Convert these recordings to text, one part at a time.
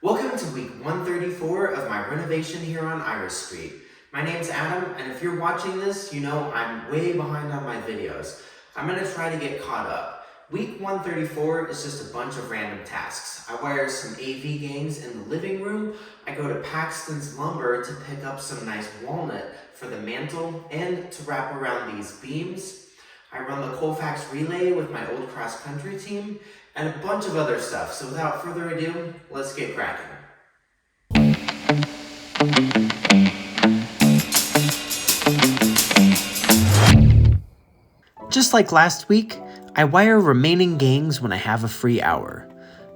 Welcome to week 134 of my renovation here on Iris Street. My name's Adam, and if you're watching this, you know I'm way behind on my videos. I'm going to try to get caught up. Week 134 is just a bunch of random tasks. I wire some AV gangs in the living room, I go to Paxton's Lumber to pick up some nice walnut for the mantle and to wrap around these beams. I run the Colfax relay with my old cross-country team, and a bunch of other stuff. So without further ado, let's get cracking. Just like last week, I wire remaining gangs when I have a free hour.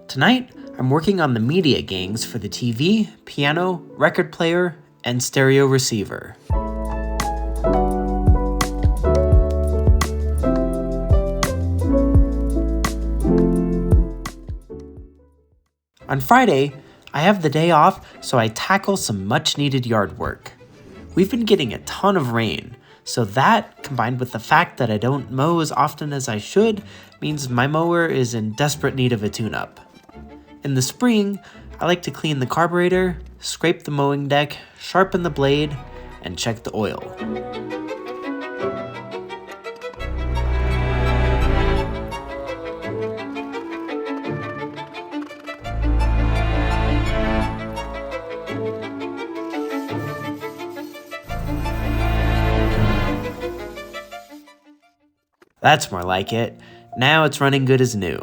Tonight, I'm working on the media gangs for the TV, piano, record player, and stereo receiver. On Friday, I have the day off, so I tackle some much-needed yard work. We've been getting a ton of rain, so that, combined with the fact that I don't mow as often as I should, means my mower is in desperate need of a tune-up. In the spring, I like to clean the carburetor, scrape the mowing deck, sharpen the blade, and check the oil. That's more like it. Now it's running good as new.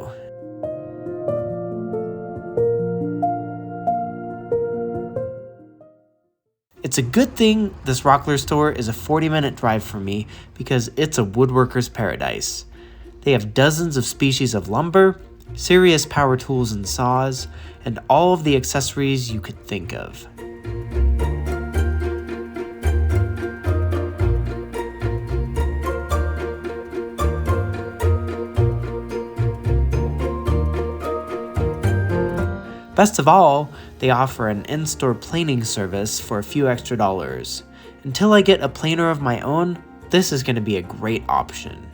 It's a good thing this Rockler store is a 40-minute drive from me because it's a woodworker's paradise. They have dozens of species of lumber, serious power tools and saws, and all of the accessories you could think of. Best of all, they offer an in-store planing service for a few extra dollars. Until I get a planer of my own, this is going to be a great option.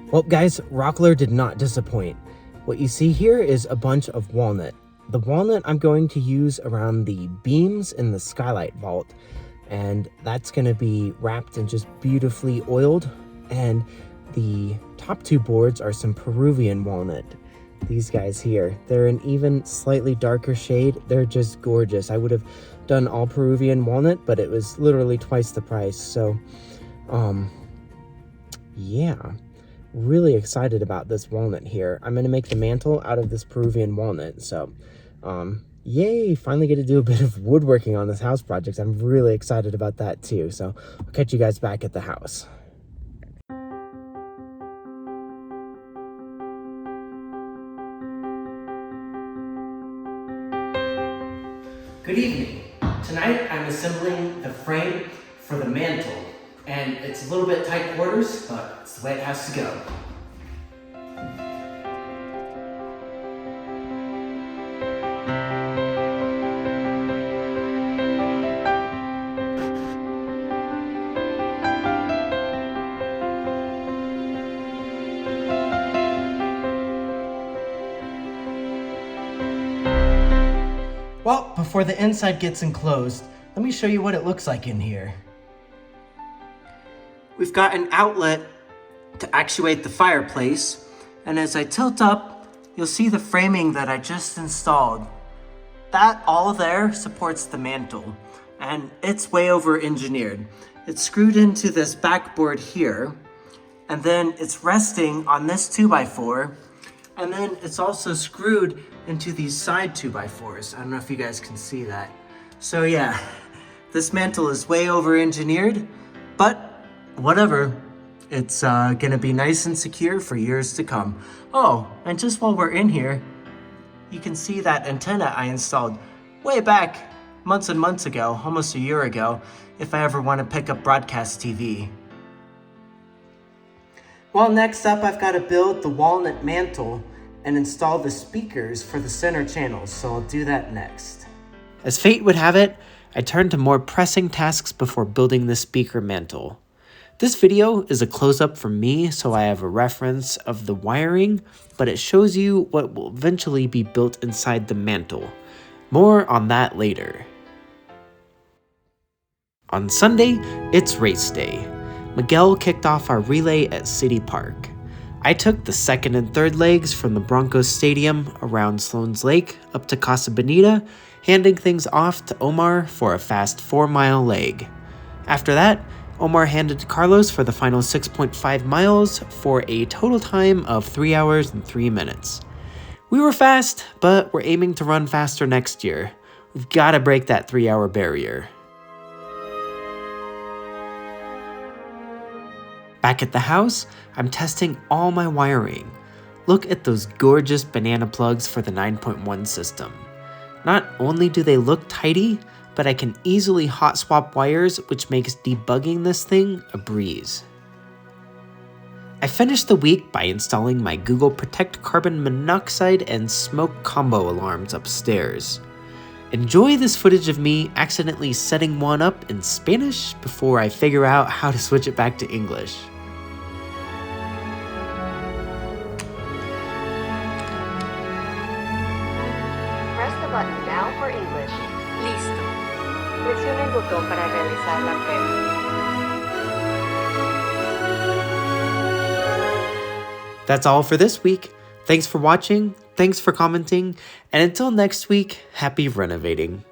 Well, guys, Rockler did not disappoint. What you see here is a bunch of walnut. The walnut I'm going to use around the beams in the skylight vault, and that's going to be wrapped and just beautifully oiled. And the top two boards are some Peruvian walnut. These guys here, they're an even slightly darker shade. They're just gorgeous. I would have done all Peruvian walnut, but it was literally twice the price. So, yeah, really excited about this walnut here. I'm going to make the mantle out of this Peruvian walnut. So, yay, finally get to do a bit of woodworking on this house project. I'm really excited about that too. So I'll catch you guys back at the house. Good evening. Tonight I'm assembling the frame for the mantle, and it's a little bit tight quarters, but it's the way it has to go. Well, before the inside gets enclosed, let me show you what it looks like in here. We've got an outlet to actuate the fireplace, and as I tilt up, you'll see the framing that I just installed. That all there supports the mantle, and it's way over engineered. It's screwed into this backboard here, and then it's resting on this 2x4, and then it's also screwed into these side 2x4s. I don't know if you guys can see that. So yeah, this mantle is way over engineered, but whatever. It's gonna be nice and secure for years to come. Oh, and just while we're in here, you can see that antenna I installed way back months and months ago, almost a year ago, if I ever want to pick up broadcast TV. Well, next up I've got to build the walnut mantle and install the speakers for the center channels, so I'll do that next. As fate would have it, I turned to more pressing tasks before building the speaker mantle. This video is a close-up from me, so I have a reference of the wiring, but it shows you what will eventually be built inside the mantle. More on that later. On Sunday, it's race day. Miguel kicked off our relay at City Park. I took the second and third legs from the Broncos Stadium around Sloan's Lake up to Casa Bonita, handing things off to Omar for a fast 4-mile leg. After that, Omar handed to Carlos for the final 6.5 miles for a total time of 3 hours and 3 minutes. We were fast, but we're aiming to run faster next year. We've got to break that 3-hour barrier. Back at the house, I'm testing all my wiring. Look at those gorgeous banana plugs for the 9.1 system. Not only do they look tidy, but I can easily hot swap wires, which makes debugging this thing a breeze. I finished the week by installing my Google Protect carbon monoxide and smoke combo alarms upstairs. Enjoy this footage of me accidentally setting one up in Spanish before I figure out how to switch it back to English. Press the button now for English. Listo. Presione el botón para realizar la prueba. That's all for this week. Thanks for watching, thanks for commenting, and until next week, happy renovating.